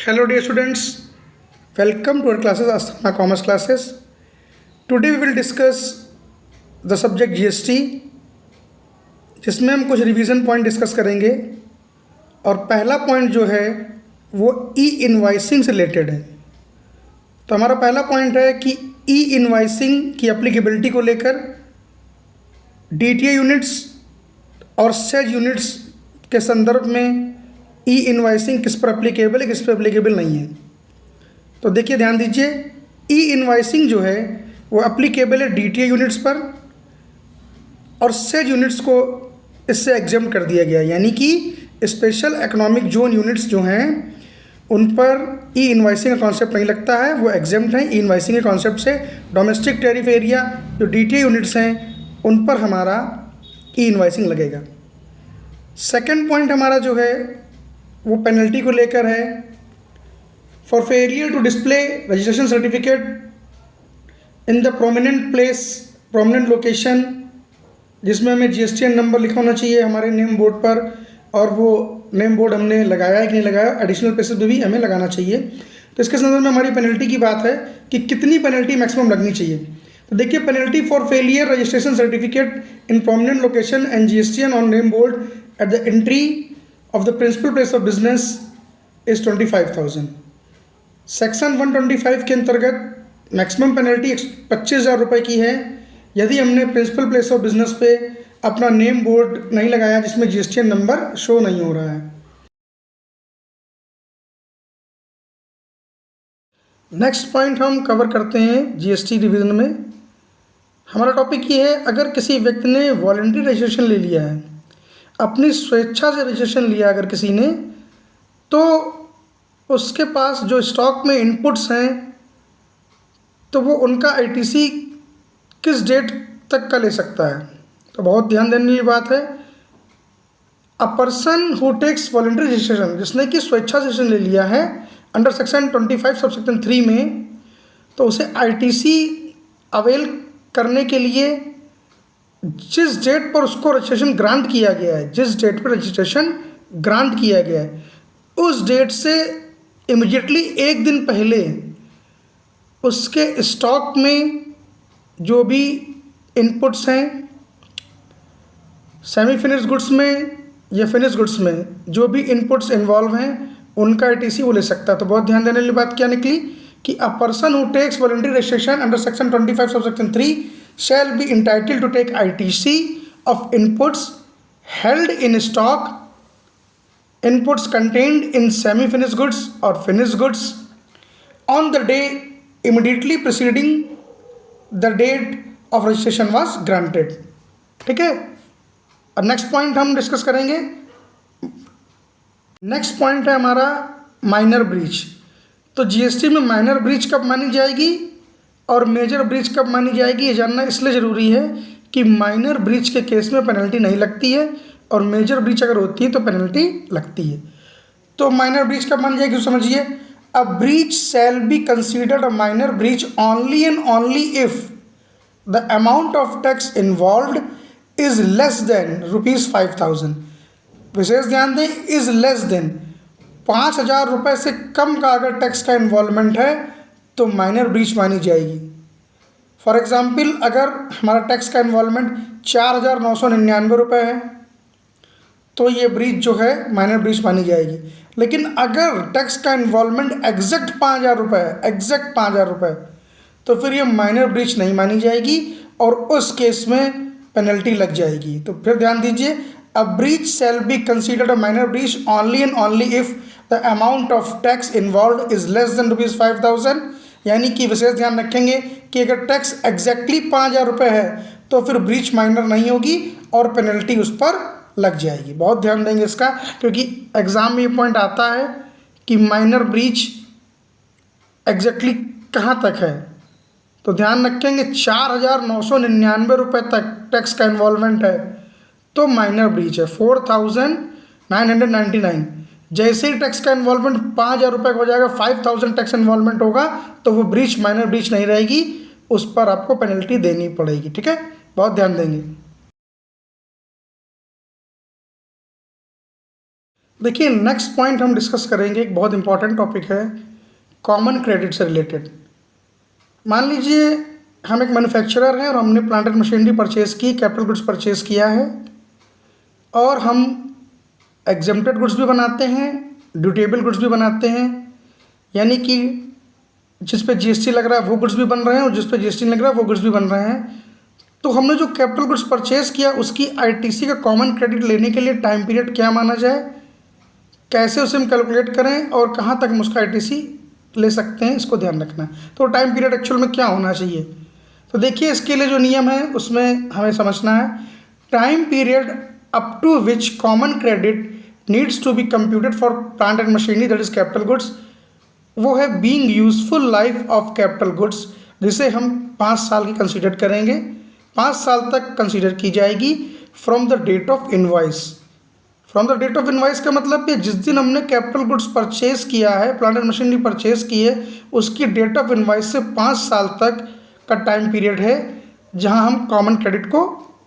Hello dear students, welcome to our classes Asthana Commerce classes. Today we will discuss the subject GST, जिसमें हम कुछ revision point discuss करेंगे। और पहला point जो है वो ई इनवाइसिंग से रिलेटेड है। तो हमारा पहला पॉइंट है कि ई इनवाइसिंग की एप्लीकेबिलिटी को लेकर डीटीए यूनिट्स और सेज यूनिट्स के संदर्भ में ई इनवाइसिंग किस पर एप्लीकेबल है, किस पर एप्लीकेबल नहीं है। तो देखिए, ध्यान दीजिए, ई इनवाइसिंग जो है वो एप्लीकेबल है डीटीए यूनिट्स पर और सेज यूनिट्स को इससे एग्जाम कर दिया गया, यानी कि स्पेशल इकोनॉमिक जोन यूनिट्स जो हैं उन पर ई इनवाइसिंग का कॉन्सेप्ट नहीं लगता है, वो एग्जाम्प्ट हैं ई इनवाइसिंग के कॉन्सेप्ट से। डोमेस्टिक टैरिफ एरिया जो डीटीए यूनिट्स हैं उन पर हमारा ई इनवाइसिंग लगेगा। सेकेंड पॉइंट हमारा जो है वो पेनल्टी को लेकर है। For failure to display registration certificate in the prominent place, prominent location, जिसमें हमें जीएसटीएन नंबर लिखा होना चाहिए हमारे नेम बोर्ड पर, और वो नेम बोर्ड हमने लगाया है कि नहीं लगाया, एडिशनल प्लेसेस पे भी हमें लगाना चाहिए। तो इसके संदर्भ में हमारी पेनल्टी की बात है कि कितनी पेनल्टी मैक्सिमम लगनी चाहिए। तो देखिए, penalty for failure registration certificate in prominent location and GSTN on name board at the entry of the principal place of business is 25,000। Section 125 के अंतर्गत मैक्सिमम पेनल्टी 25,000 रुपये की है यदि हमने प्रिंसिपल प्लेस ऑफ बिजनेस पे अपना नेम बोर्ड नहीं लगाया जिसमें जीएसटीएन नंबर शो नहीं हो रहा है। नेक्स्ट पॉइंट हम कवर करते हैं जीएसटी रिवीजन में। हमारा टॉपिक ये है, अगर किसी व्यक्ति ने वॉलंटरी रजिस्ट्रेशन ले लिया है, अपनी स्वेच्छा से रजिस्ट्रेशन लिया अगर किसी ने, तो उसके पास जो स्टॉक में इनपुट्स हैं तो वो उनका आईटीसी किस डेट तक का ले सकता है। तो बहुत ध्यान देने वाली बात है। A person who takes voluntary registration, जिसने कि स्वेच्छा से रजिस्ट्रेशन ले लिया है अंडर सेक्शन 25 सब सेक्शन 3 में, तो उसे आईटीसी अवेल करने के लिए जिस डेट पर उसको रजिस्ट्रेशन ग्रांट किया गया है, जिस डेट पर रजिस्ट्रेशन ग्रांट किया गया है, उस डेट से इमिडिएटली एक दिन पहले उसके स्टॉक में जो भी इनपुट्स हैं, सेमी फिनिश्ड गुड्स में या फिनिश्ड गुड्स में जो भी इनपुट्स इन्वॉल्व हैं, उनका आईटीसी वो ले सकता है। तो बहुत ध्यान देने वाली बात क्या निकली कि a person who takes voluntary registration under section 25 sub section 3 shall be entitled to take ITC of inputs held in stock, inputs contained in semi-finished goods or finished goods on the day immediately preceding the date of registration was granted। ठीक है। और next point हम discuss करेंगे। Next point है हमारा minor breach. तो GST में minor breach कब मानी जाएगी और मेजर ब्रीच कब मानी जाएगी, ये जानना इसलिए ज़रूरी है कि माइनर ब्रीच के केस में पेनल्टी नहीं लगती है और मेजर ब्रीच अगर होती है तो पेनल्टी लगती है। तो माइनर ब्रीच कब मानी जाएगी समझिए। A breach shell be considered a minor breach only and only if the amount of tax involved is less than ₹5,000। विशेष ध्यान दें, इज लेस देन 5,000 रुपये से कम का अगर टैक्स का इन्वॉल्वमेंट है तो माइनर ब्रीच मानी जाएगी। फॉर एग्जांपल, अगर हमारा टैक्स का इन्वॉल्वमेंट 4,999 रुपये है तो ये ब्रीच जो है माइनर ब्रीच मानी जाएगी। लेकिन अगर टैक्स का इन्वॉल्वमेंट एग्जैक्ट 5,000 रुपये है, एग्जैक्ट 5,000 रुपये, तो फिर ये माइनर ब्रीच नहीं मानी जाएगी और उस केस में पेनल्टी लग जाएगी। तो फिर ध्यान दीजिए, a breach shell be considered a minor breach only and only if the amount of tax involve is less than ₹5,000, यानी कि विशेष ध्यान रखेंगे कि अगर टैक्स एग्जैक्टली 5,000 रुपये है तो फिर ब्रीच माइनर नहीं होगी और पेनल्टी उस पर लग जाएगी। बहुत ध्यान देंगे इसका, क्योंकि एग्ज़ाम में ये पॉइंट आता है कि माइनर ब्रीच एग्जैक्टली कहाँ तक है। तो ध्यान रखेंगे 4,999 रुपये तक टैक्स का इन्वॉल्वमेंट है तो माइनर ब्रीच है। 4,999, जैसे ही टैक्स का इन्वॉल्वमेंट 5,000 रुपये का हो जाएगा, 5,000 टैक्स इन्वॉल्वमेंट होगा तो वो ब्रीच माइनर ब्रीच नहीं रहेगी, उस पर आपको पेनल्टी देनी पड़ेगी। ठीक है, बहुत ध्यान देंगे। देखिए नेक्स्ट पॉइंट हम डिस्कस करेंगे, एक बहुत इंपॉर्टेंट टॉपिक है कॉमन क्रेडिट से रिलेटेड। मान लीजिए हम एक मैन्युफैक्चरर हैं और हमने प्लांट एंड मशीनरी परचेज की, कैपिटल गुड्स परचेज किया है, और हम एग्जेम्प्टेड गुड्स भी बनाते हैं, ड्यूटेबल गुड्स भी बनाते हैं, यानी कि जिस पे जीएसटी लग रहा है वो गुड्स भी बन रहे हैं और जिस पे जीएसटी लग रहा है वो गुड्स भी बन रहे हैं। तो हमने जो कैपिटल गुड्स परचेज किया उसकी आईटीसी का कॉमन क्रेडिट लेने के लिए टाइम पीरियड क्या माना जाए, कैसे उसे हम कैलकुलेट करें और कहाँ तक हम उसका आईटीसी ले सकते हैं, इसको ध्यान रखना है। तो टाइम पीरियड एक्चुअल में क्या होना चाहिए, तो देखिए इसके लिए जो नियम है उसमें हमें समझना है। Time period up to which common credit needs to be computed for plant and machinery that is capital goods, वो है being useful life of capital goods, जिसे हम 5 साल की कंसीडर करेंगे, 5 साल तक कंसीडर की जाएगी from the date of invoice. From the date of invoice का मतलब कि जिस दिन हमने कैपिटल गुड्स परचेज किया है, प्लांट एंड मशीनरी परचेज की है, उसकी डेट ऑफ इनवॉइस से 5 साल तक का टाइम पीरियड है जहां हम कॉमन क्रेडिट को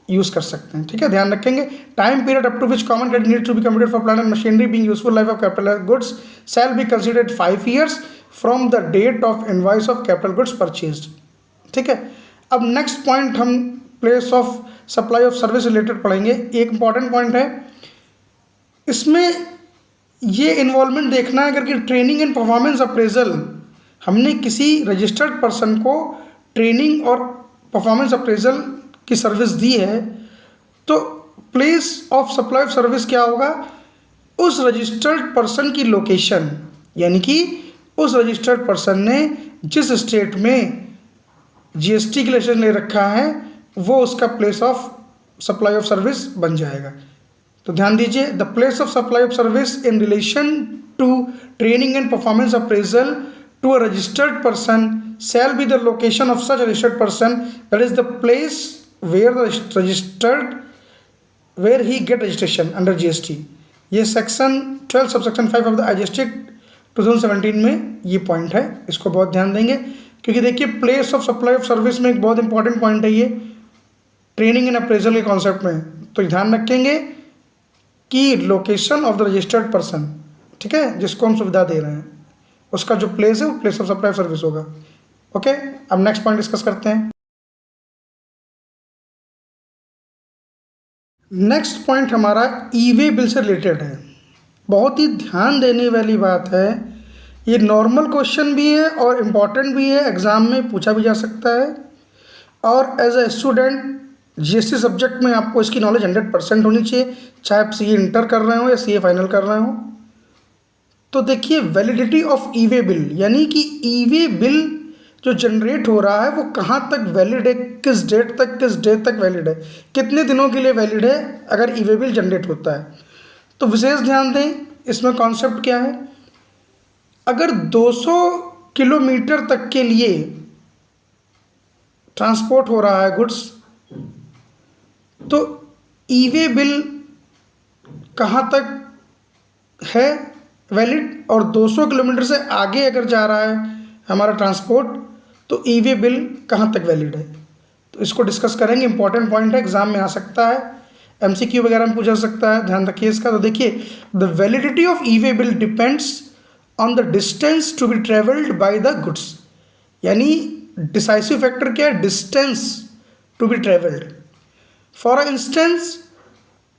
यूज़ कर सकते हैं। ठीक है, ध्यान रखेंगे। Time period up to which common credit needs to be computed for plant and machinery being useful life of capital goods shall be considered 5 years from the date of invoice of capital goods purchased. ठीक है, अब next point हम place of supply of service related पढ़ेंगे। एक important point है इसमें, ये involvement देखना है अगर कि ट्रेनिंग एंड परफॉर्मेंस अप्रेजल, हमने किसी रजिस्टर्ड पर्सन को ट्रेनिंग और परफॉर्मेंस अप्रेजल की सर्विस दी है, तो place of supply of service क्या होगा, उस रजिस्टर्ड पर्सन की लोकेशन, यानी कि उस रजिस्टर्ड पर्सन ने जिस स्टेट में जीएसटी की लाइसेंस ले रखा है वो उसका place of supply of service बन जाएगा। तो ध्यान दीजिए, the place of supply of service in relation to training and performance appraisal to a registered person shall be the location of such a registered person, that is the place where the registered where he get registration under GST। ये section 12 subsection 5 of the IGST 2017 में ये point है, इसको बहुत ध्यान देंगे क्योंकि देखिए place of supply of service में एक बहुत इंपॉर्टेंट पॉइंट है ये ट्रेनिंग एंड अप्रेजल के कॉन्सेप्ट में। तो ध्यान रखेंगे कि location of the registered person, ठीक है, जिसको हम सुविधा दे रहे हैं, उसका जो प्लेस है वो place of supply of service होगा। ओके, अब नेक्स्ट पॉइंट डिस्कस करते हैं। नेक्स्ट पॉइंट हमारा ई वे बिल से रिलेटेड है। बहुत ही ध्यान देने वाली बात है, ये नॉर्मल क्वेश्चन भी है और इम्पॉर्टेंट भी है, एग्ज़ाम में पूछा भी जा सकता है, और as a student GST subject में आपको इसकी नॉलेज 100% होनी चाहिए, चाहे आप सीए इंटर कर रहे हो या सीए फाइनल कर रहे हो। तो देखिए validity of e way bill, यानी कि ई वे बिल जो जनरेट हो रहा है वो कहाँ तक वैलिड है, किस डेट तक वैलिड है, कितने दिनों के लिए वैलिड है अगर ई वे बिल जनरेट होता है। तो विशेष ध्यान दें, इसमें कॉन्सेप्ट क्या है, अगर 200 किलोमीटर तक के लिए ट्रांसपोर्ट हो रहा है गुड्स, तो ई वे बिल कहाँ तक है वैलिड, और 200 किलोमीटर से आगे अगर जा रहा है हमारा ट्रांसपोर्ट तो ई वे बिल कहाँ तक वैलिड है। तो इसको डिस्कस करेंगे, इंपॉर्टेंट पॉइंट है, एग्जाम में आ सकता है, एमसीक्यू वगैरह में पूछा सकता है, ध्यान रखिए इसका। तो देखिए the validity of e way bill depends on the distance to be travelled by the goods, यानी डिसाइसिव फैक्टर क्या है, distance to be travelled. For instance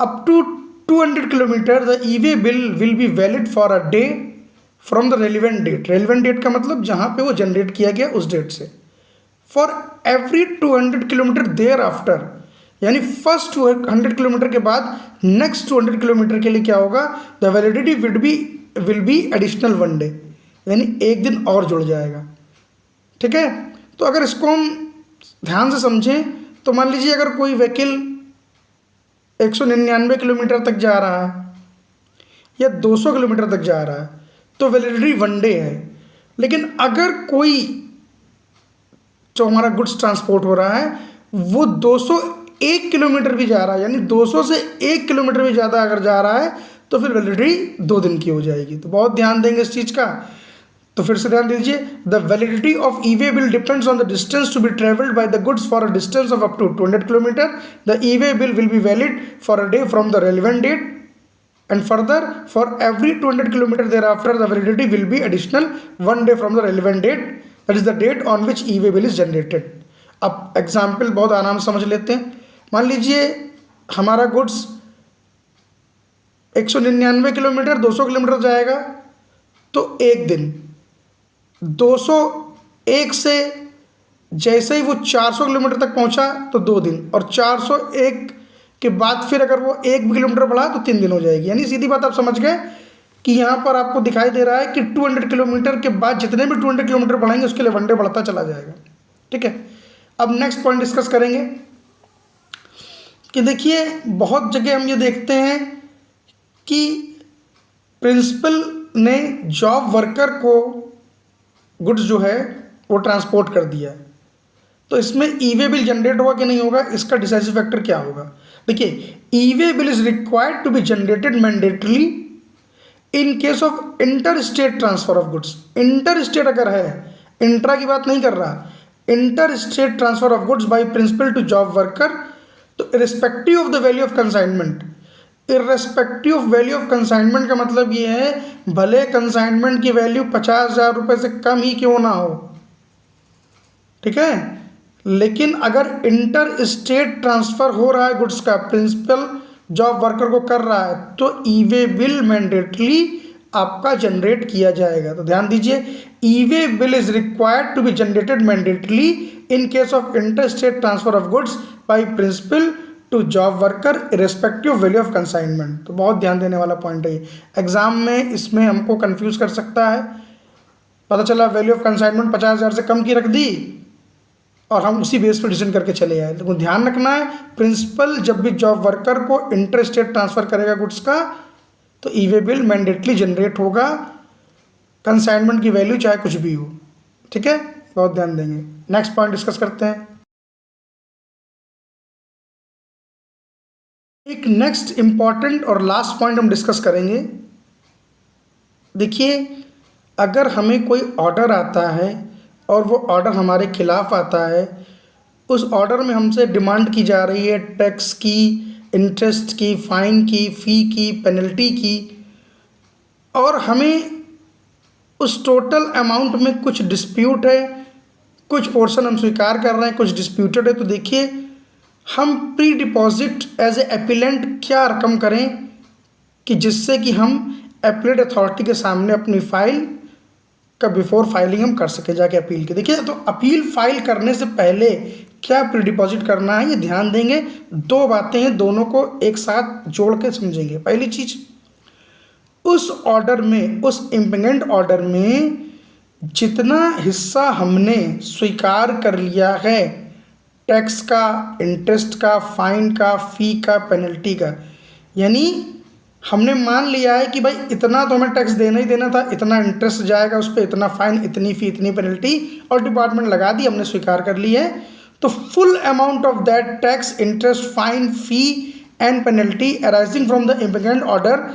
up to 200 kilometre the e way bill will be valid for a day from the relevant date. Relevant date का मतलब जहाँ पे वो generate किया गया उस डेट से। For every 200 kilometre thereafter, यानी फर्स्ट 100 किलोमीटर के बाद नेक्स्ट 200 किलोमीटर के लिए क्या होगा, the validity will be additional 1 day, यानी एक दिन और जुड़ जाएगा। ठीक है, तो अगर इसको हम ध्यान से समझें तो मान लीजिए अगर कोई व्हीकल 199 किलोमीटर तक जा रहा है या 200 किलोमीटर तक जा रहा है तो वैलिडिटी 1 डे है। लेकिन अगर कोई जो हमारा गुड्स ट्रांसपोर्ट हो रहा है वो 201 किलोमीटर भी जा रहा है, यानी 200 से 1 किलोमीटर भी ज़्यादा अगर जा रहा है तो फिर वैलिडिटी 2 दिन की हो जाएगी। तो बहुत ध्यान देंगे इस चीज़ का। तो फिर से ध्यान दीजिए, the validity of e way bill depends on the distance to be travelled by the goods for a distance of up to 200 kilometre. The e way bill will be valid for a day from the relevant date and further for every 200 kilometer thereafter the validity will be additional 1 day from the relevant date, that is the date on which e-way bill is generated. अब example बहुत आराम से समझ लेते हैं. मान लीजिए हमारा गुड्स 199 किलोमीटर 200 किलोमीटर जाएगा तो एक दिन, 201 से जैसे ही वो 400 किलोमीटर तक पहुंचा तो 2 दिन, और 401 के बाद फिर अगर वो 1 किलोमीटर बढ़ा तो 3 दिन हो जाएगी. यानी सीधी बात आप समझ गए कि यहाँ पर आपको दिखाई दे रहा है कि 200 किलोमीटर के बाद जितने भी 200 किलोमीटर बढ़ाएंगे उसके लिए 1 डे बढ़ता चला जाएगा. ठीक है. अब नेक्स्ट पॉइंट डिस्कस करेंगे कि देखिए बहुत जगह हम ये देखते हैं कि प्रिंसिपल ने जॉब वर्कर को गुड्स जो है वो ट्रांसपोर्ट कर दिया, तो इसमें ई-वे बिल जनरेट होगा कि नहीं होगा, इसका डिसाइसिव फैक्टर क्या होगा. देखिए e way bill is required to be generated mandatorily in case of inter state transfer of goods. Inter state अगर है, इंट्रा की बात नहीं कर रहा, inter state transfer of goods by principal to job worker, तो irrespective of the value of consignment. Irrespective of value of consignment का मतलब ये है भले कंसाइनमेंट की वैल्यू 50,000 रुपये से कम ही क्यों ना हो, ठीक है, लेकिन अगर इंटर स्टेट ट्रांसफ़र हो रहा है गुड्स का, प्रिंसिपल जॉब वर्कर को कर रहा है, तो ई-वे बिल मैंडेटली आपका जनरेट किया जाएगा. तो ध्यान दीजिए, e way bill is required to be generated mandatorily in case of inter state transfer of goods by principal to job worker irrespective value of consignment. तो बहुत ध्यान देने वाला पॉइंट है ये. एग्जाम में इसमें हमको कंफ्यूज कर सकता है. पता चला वैल्यू ऑफ कंसाइनमेंट 50,000 से कम की रख दी और हम उसी बेस पर डिसीजन करके चले आए. लेकिन ध्यान रखना है, प्रिंसिपल जब भी जॉब वर्कर को इंटर स्टेट ट्रांसफ़र करेगा गुड्स का, तो ई-वे बिल मैंडेटली जनरेट होगा, कंसाइनमेंट की वैल्यू चाहे कुछ भी हो. ठीक है, बहुत ध्यान देंगे. नेक्स्ट पॉइंट डिस्कस करते हैं. एक नेक्स्ट इम्पॉर्टेंट और लास्ट पॉइंट हम डिस्कस करेंगे. देखिए अगर हमें कोई ऑर्डर आता है और वो ऑर्डर हमारे खिलाफ आता है, उस ऑर्डर में हमसे डिमांड की जा रही है टैक्स की, इंटरेस्ट की, फ़ाइन की, फ़ी की, पेनल्टी की, और हमें उस टोटल अमाउंट में कुछ डिस्प्यूट है, कुछ पोर्शन हम स्वीकार कर रहे हैं, कुछ डिस्प्यूटेड है, तो देखिए हम pre deposit as a appellant क्या रकम करें कि जिससे कि हम अपीलेट अथॉरिटी के सामने अपनी फ़ाइल का बिफोर फाइलिंग हम कर सकें जाके अपील के. देखिए तो अपील फाइल करने से पहले क्या प्री डिपॉजिट करना है ये ध्यान देंगे. 2 बातें हैं, दोनों को एक साथ जोड़ के समझेंगे. पहली चीज़, उस ऑर्डर में, उस इम्पेंडेंट ऑर्डर में जितना हिस्सा हमने स्वीकार कर लिया है टैक्स का, इंटरेस्ट का, फ़ाइन का, फ़ी का, पेनल्टी का, यानी हमने मान लिया है कि भाई इतना तो हमें टैक्स देना ही देना था, इतना इंटरेस्ट जाएगा उस पर, इतना फ़ाइन, इतनी फ़ी, इतनी पेनल्टी, और डिपार्टमेंट लगा दी, हमने स्वीकार कर ली है, तो full amount of that tax, interest, fine, fee and penalty arising from the impugned order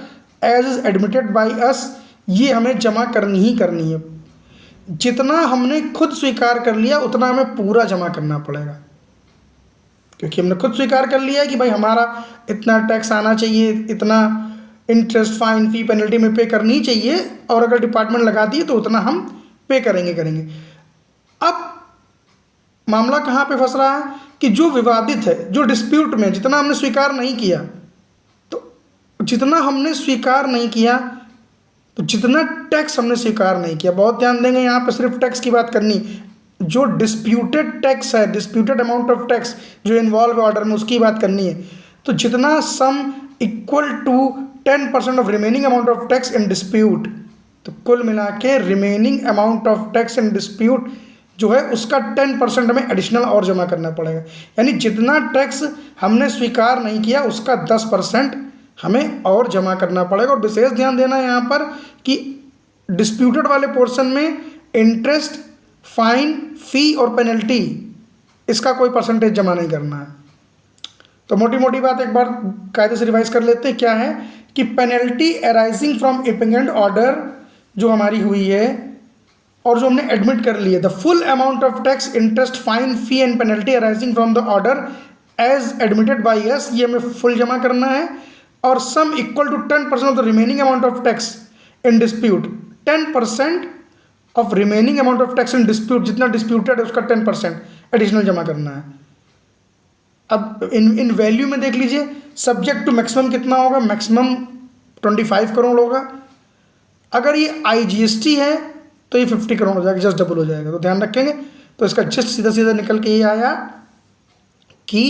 as is admitted by us, ये हमें जमा करनी ही करनी है. जितना हमने खुद स्वीकार कर लिया उतना हमें पूरा जमा करना पड़ेगा, क्योंकि हमने खुद स्वीकार कर लिया है कि भाई हमारा इतना टैक्स आना चाहिए, इतना इंटरेस्ट, फाइन, फी, पेनल्टी में पे करनी चाहिए, और अगर डिपार्टमेंट लगा दिए तो उतना हम पे करेंगे. अब मामला कहाँ पे फंस रहा है कि जो विवादित है, जो डिस्प्यूट में जितना हमने स्वीकार नहीं किया, तो जितना हमने स्वीकार नहीं किया, तो जितना टैक्स हमने स्वीकार नहीं किया, बहुत ध्यान देंगे यहाँ पे सिर्फ टैक्स की बात करनी. जो डिस्प्यूटेड टैक्स है, डिस्प्यूटेड अमाउंट ऑफ टैक्स जो इन्वॉल्व ऑर्डर में, उसकी बात करनी है. तो जितना sum equal to 10% of remaining amount of tax in dispute, तो कुल मिला के remaining amount of tax in dispute जो है उसका 10% हमें एडिशनल और जमा करना पड़ेगा. यानी जितना टैक्स हमने स्वीकार नहीं किया उसका 10% हमें और जमा करना पड़ेगा. और विशेष ध्यान देना है यहाँ पर कि डिस्प्यूटेड वाले पोर्शन में इंटरेस्ट, फाइन, फ़ी और पेनल्टी, इसका कोई परसेंटेज जमा नहीं करना है. तो मोटी मोटी बात एक बार कायदे से रिवाइज कर लेते हैं. क्या है कि पेनल्टी अराइजिंग फ्रॉम इम्पेंडेंट ऑर्डर जो हमारी हुई है और जो हमने एडमिट कर ली है, the full amount of tax, interest, fine, fee and penalty arising from the order as admitted by us, ये हमें फुल जमा करना है. और sum equal to 10% of the remaining amount of tax in dispute. 10% of remaining amount of tax in dispute, जितना disputed है उसका 10% additional जमा करना है। अब इन वैल्यू में देख लीजिए, सब्जेक्ट टू मैक्सिमम कितना होगा, मैक्सिमम 25 करोड़ होगा। अगर ये IGST है तो ये 50 करोड़ हो जाएगा, जस्ट डबल हो जाएगा। तो ध्यान रखेंगे। तो इसका जस्ट सीधा सीधा निकल के ये आया कि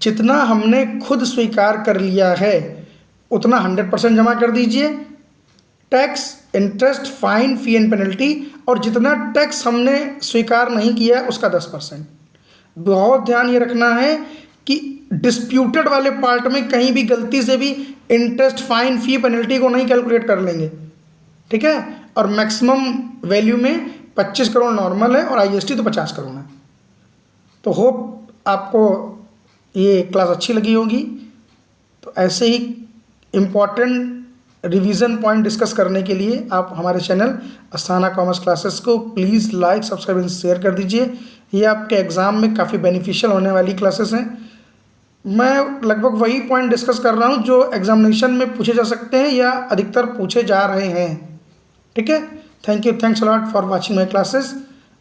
जितना हमने खुद स्वीकार कर लिया है उतना 100% जमा कर दीजिए, tax, interest, fine, fee and penalty, और जितना टैक्स हमने स्वीकार नहीं किया है उसका 10%। बहुत ध्यान ये रखना है कि डिस्प्यूटेड वाले पार्ट में कहीं भी गलती से भी इंटरेस्ट, फाइन, फी, पेनल्टी को नहीं कैलकुलेट कर लेंगे, ठीक है। और मैक्सिमम वैल्यू में 25 करोड़ नॉर्मल है और IGST तो 50 करोड़ है। तो होप आपको ये क्लास अच्छी लगी होगी। तो ऐसे ही इम्पॉर्टेंट रिवीजन पॉइंट डिस्कस करने के लिए आप हमारे चैनल अस्थाना कॉमर्स क्लासेस को please like, subscribe and share कर दीजिए। ये आपके एग्ज़ाम में काफ़ी बेनिफिशियल होने वाली क्लासेस हैं। मैं लगभग वही पॉइंट डिस्कस कर रहा हूँ जो एग्जामिनेशन में पूछे जा सकते हैं या अधिकतर पूछे जा रहे हैं, ठीक है। Thank you, thanks a lot for watching my classes.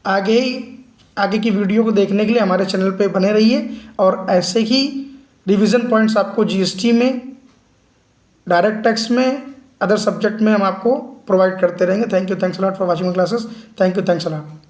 आगे की वीडियो को देखने के लिए हमारे चैनल पे बने रहिए और ऐसे ही रिवीजन पॉइंट्स आपको GST में, डायरेक्ट टैक्स में, अदर सब्जेक्ट में हम आपको प्रोवाइड करते रहेंगे। Thank you, thanks a lot for watching my classes. Thank you, thanks a lot.